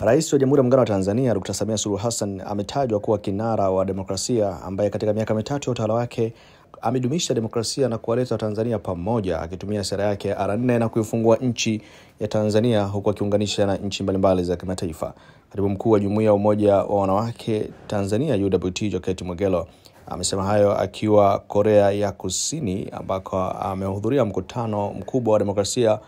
Rais wa Jamhuri ya Muungano wa Tanzania Dr. Samia Suluhu Hassan ametajwa kuwa kinara wa demokrasia ambaye katika miaka mitatu ya utawala wake amedumisha demokrasia na kuwaleta Watanzania pamoja akitumia sera yake ya R4 na kuifungua nchi ya Tanzania huku akiunganisha na nchi mbalimbali za kimataifa. Katibu mkuu wa Jumuiya ya Umoja wa Wanawake Tanzania UWT Jokate amesema hayo akiwa Korea ya Kusini ambako amehudhuria mkutano mkubwa wa demokrasia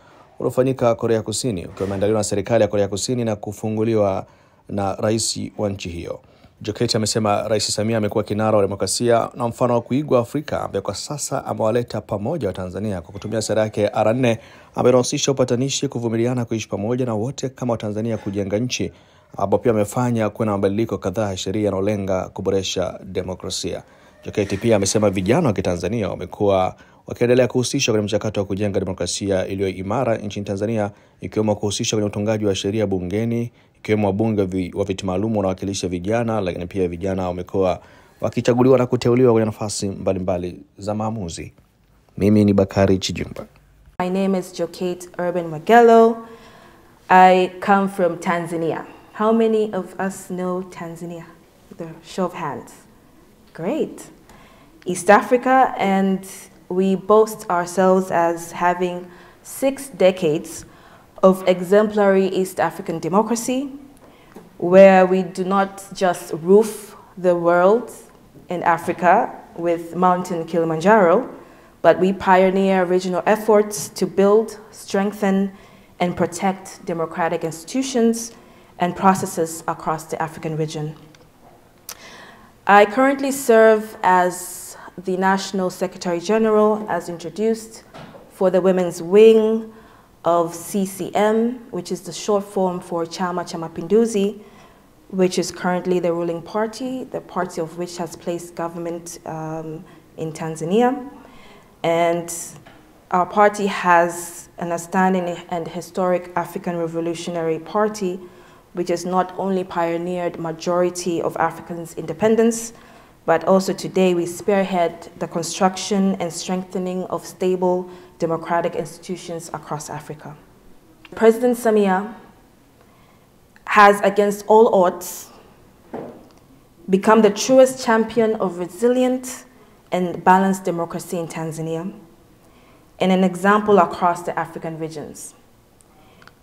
uliofanyika Korea Kusini ukiwa umeandaliwa na serikali ya Korea Kusini na kufunguliwa na rais wa nchi hiyo. Jokate amesema Rais Samia amekuwa kinara wa demokrasia na mfano wa kuigwa Afrika ambaye kwa sasa amewaleta pamoja wa Tanzania kwa kutumia sera yake R4 ambayo inahusisha upatanishi, kuvumiliana, kuishi pamoja na wote kama Watanzania kujenga nchi, ambapo pia amefanya kuwa na mabadiliko kadhaa ya sheria yanayolenga kuboresha demokrasia. Jokate pia amesema vijana wa Kitanzania wamekuwa wakiendelea kuhusishwa kwenye mchakato wa kujenga demokrasia iliyo imara nchini Tanzania, ikiwemo kuhusishwa kwenye utungaji wa sheria bungeni, ikiwemo wabunge wa viti maalum wanawakilisha vijana, lakini pia vijana wamekuwa wakichaguliwa na kuteuliwa kwenye nafasi mbalimbali za maamuzi. Mimi ni Bakari Chijumba. My name is Jokate Ammwagia. I come from Tanzania. How many of us know Tanzania? The show of hands. Great. East Africa, and we boast ourselves as having 6 decades of exemplary East African democracy, where we do not just roof the world in Africa with Mountain Kilimanjaro, but we pioneer regional efforts to build, strengthen, and protect democratic institutions and processes across the African region. I currently serve as the National Secretary General, as introduced, for the Women's Wing of CCM, which is the short form for Chama cha Mapinduzi, which is currently the ruling party, the party of which has placed government in Tanzania. And our party has an outstanding and historic African Revolutionary Party, which has not only pioneered majority of Africans' independence, but also today we spearhead the construction and strengthening of stable democratic institutions across Africa. President Samia has, against all odds, become the truest champion of resilient and balanced democracy in Tanzania, and an example across the African regions.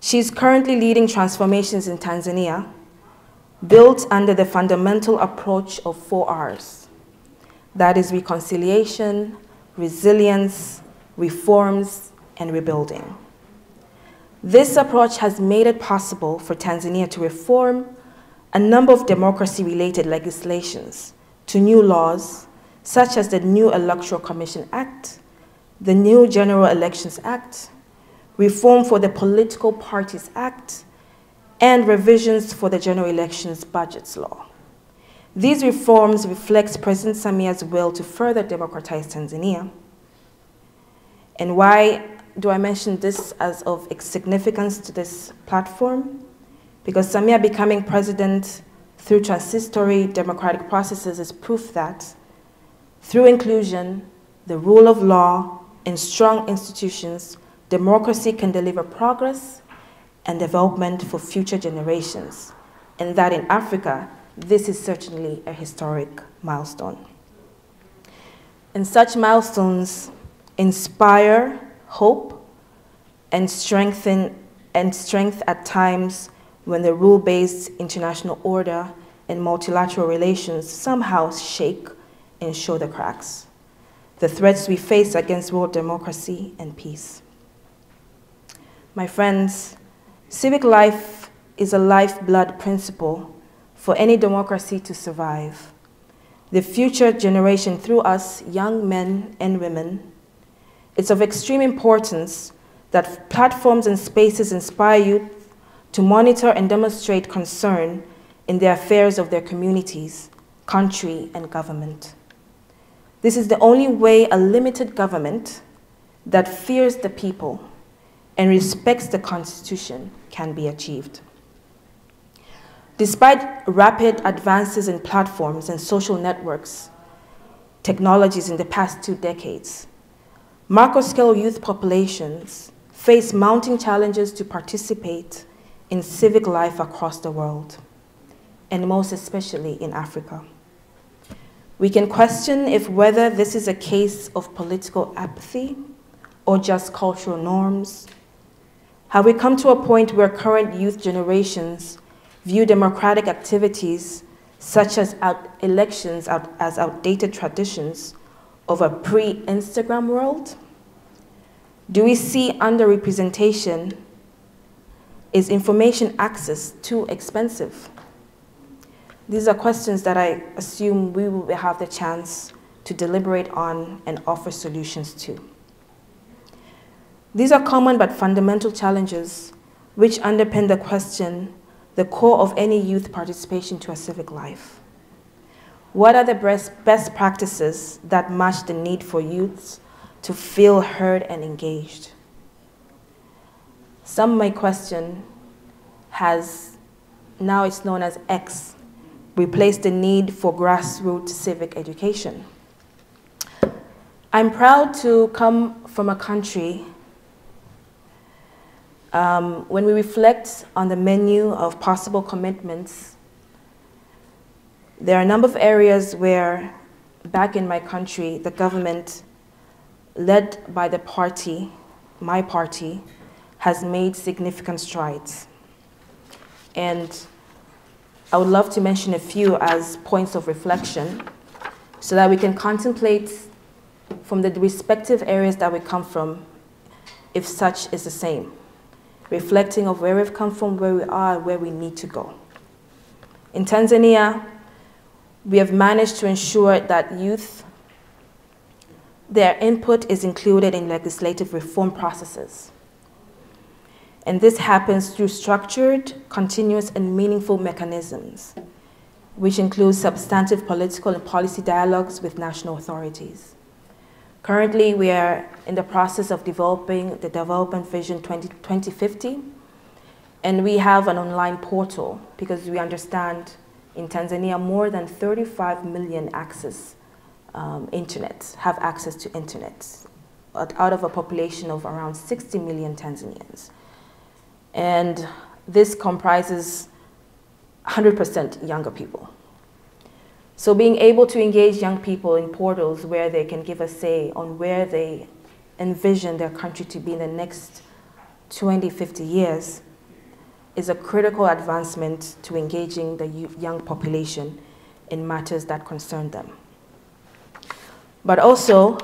She's currently leading transformations in Tanzania, built under the fundamental approach of 4 Rs. That is reconciliation, resilience, reforms, and rebuilding. This approach has made it possible for Tanzania to reform a number of democracy-related legislations to new laws, such as the new Electoral Commission Act, the new General Elections Act, reform for the Political Parties Act, and revisions for the General Elections Budgets Law. These reforms reflect President Samia's will to further democratize Tanzania. And why do I mention this as of significance to this platform? Because Samia becoming president through transitory democratic processes is proof that through inclusion, the rule of law, and strong institutions, democracy can deliver progress and development for future generations, and that in Africa, this is certainly a historic milestone. And such milestones inspire hope and strength at times when the rule-based international order and multilateral relations somehow shake and show the cracks, the threats we face against world democracy and peace. My friends, civic life is a lifeblood principle for any democracy to survive. The future generation through us, young men and women, it's of extreme importance that platforms and spaces inspire youth to monitor and demonstrate concern in the affairs of their communities, country, and government. This is the only way a limited government that fears the people and respects the Constitution can be achieved. Despite rapid advances in platforms and social networks technologies in the past 2 decades, macro-scale youth populations face mounting challenges to participate in civic life across the world, and most especially in Africa. We can question if whether this is a case of political apathy or just cultural norms. Have we come to a point where current youth generations view democratic activities such as elections as outdated traditions of a pre-Instagram world? Do we see underrepresentation? Is information access too expensive? These are questions that I assume we will have the chance to deliberate on and offer solutions to. These are common but fundamental challenges which underpin the question, the core of any youth participation to a civic life. What are the best practices that match the need for youths to feel heard and engaged? Some may question, has, now it's known as X, replaced the need for grassroots civic education? I'm proud to come from a country when we reflect on the menu of possible commitments, there are a number of areas where, back in my country, the government, led by the party, my party, has made significant strides. And I would love to mention a few as points of reflection so that we can contemplate from the respective areas that we come from, if such is the same, reflecting of where we've come from, where we are, where we need to go. In Tanzania, we have managed to ensure that youth, their input is included in legislative reform processes. And this happens through structured, continuous, and meaningful mechanisms, which include substantive political and policy dialogues with national authorities. Currently, we are in the process of developing the Development Vision 2050, and we have an online portal because we understand in Tanzania more than 35 million have access to internet, out of a population of around 60 million Tanzanians. And this comprises 100% younger people. So being able to engage young people in portals where they can give a say on where they envision their country to be in the next 20, 50 years is a critical advancement to engaging the young population in matters that concern them. But also,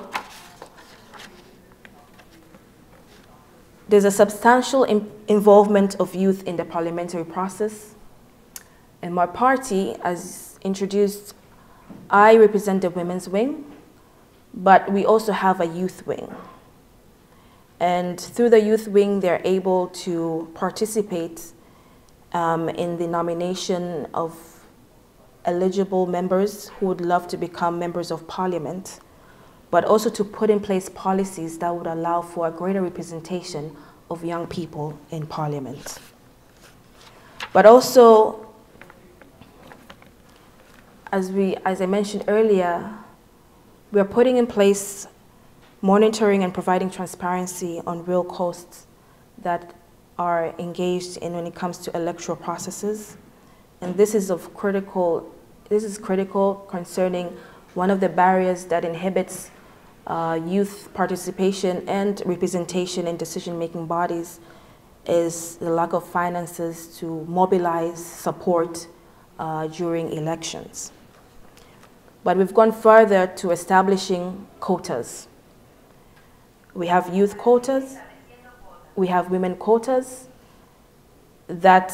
there's a substantial involvement of youth in the parliamentary process. And my party, as introduced, I represent the women's wing, but we also have a youth wing. And through the youth wing, they're able to participate in the nomination of eligible members who would love to become members of parliament, but also to put in place policies that would allow for a greater representation of young people in parliament. But also, as I mentioned earlier, we are putting in place monitoring and providing transparency on real costs that are engaged in when it comes to electoral processes. And this is critical concerning one of the barriers that inhibits youth participation and representation in decision-making bodies is the lack of finances to mobilize support during elections. But we've gone further to establishing quotas. We have youth quotas, we have women quotas that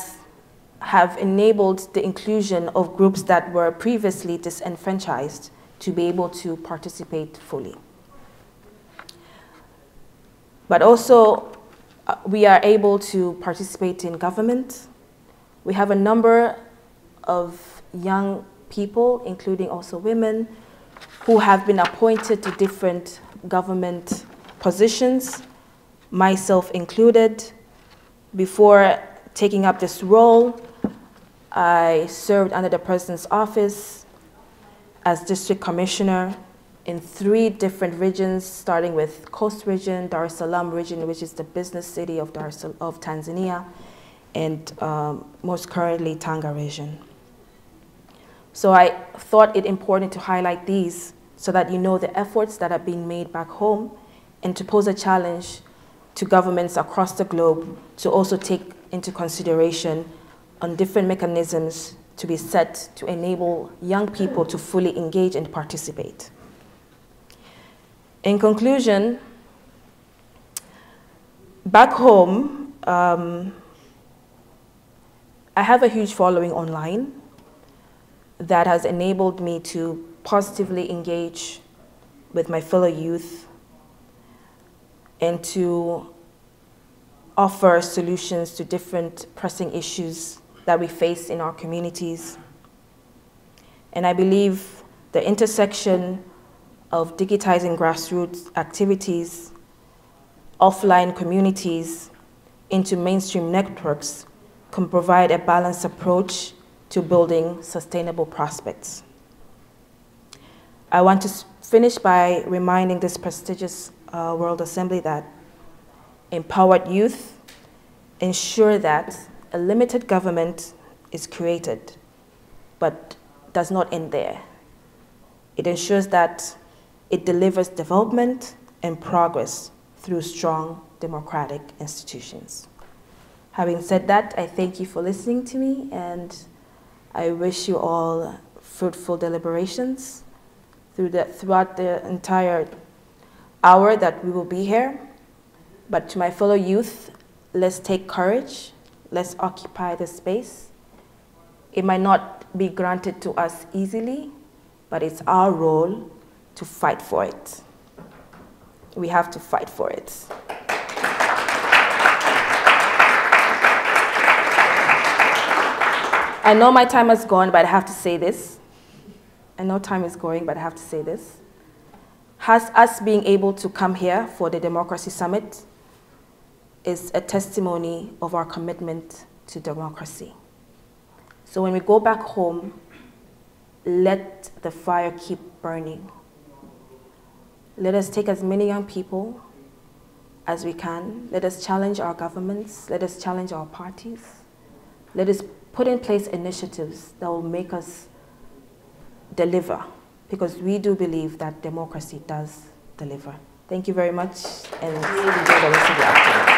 have enabled the inclusion of groups that were previously disenfranchised to be able to participate fully. But also, we are able to participate in government. We have a number of young people, including also women, who have been appointed to different government positions, myself included. Before taking up this role, I served under the President's office as District Commissioner in 3 different regions, starting with Coast Region, Dar es Salaam region, which is the business city of Tanzania, and most currently Tanga region. So I thought it important to highlight these so that you know the efforts that are being made back home, and to pose a challenge to governments across the globe to also take into consideration on different mechanisms to be set to enable young people to fully engage and participate. In conclusion, back home, I have a huge following online that has enabled me to positively engage with my fellow youth and to offer solutions to different pressing issues that we face in our communities. And I believe the intersection of digitizing grassroots activities, offline communities into mainstream networks can provide a balanced approach to building sustainable prospects. I want to finish by reminding this prestigious World Assembly that empowered youth ensure that a limited government is created, but does not end there. It ensures that it delivers development and progress through strong democratic institutions. Having said that, I thank you for listening to me, and I wish you all fruitful deliberations throughout the entire hour that we will be here. But to my fellow youth, let's take courage, let's occupy the space. It might not be granted to us easily, but it's our role to fight for it. We have to fight for it. I know my time has gone, but I have to say this. I know time is going, but I have to say this. Us being able to come here for the Democracy Summit is a testimony of our commitment to democracy. So when we go back home, let the fire keep burning. Let us take as many young people as we can. Let us challenge our governments. Let us challenge our parties. Let us put in place initiatives that will make us deliver, because we do believe that democracy does deliver. Thank you very much, and enjoy the rest of the afternoon.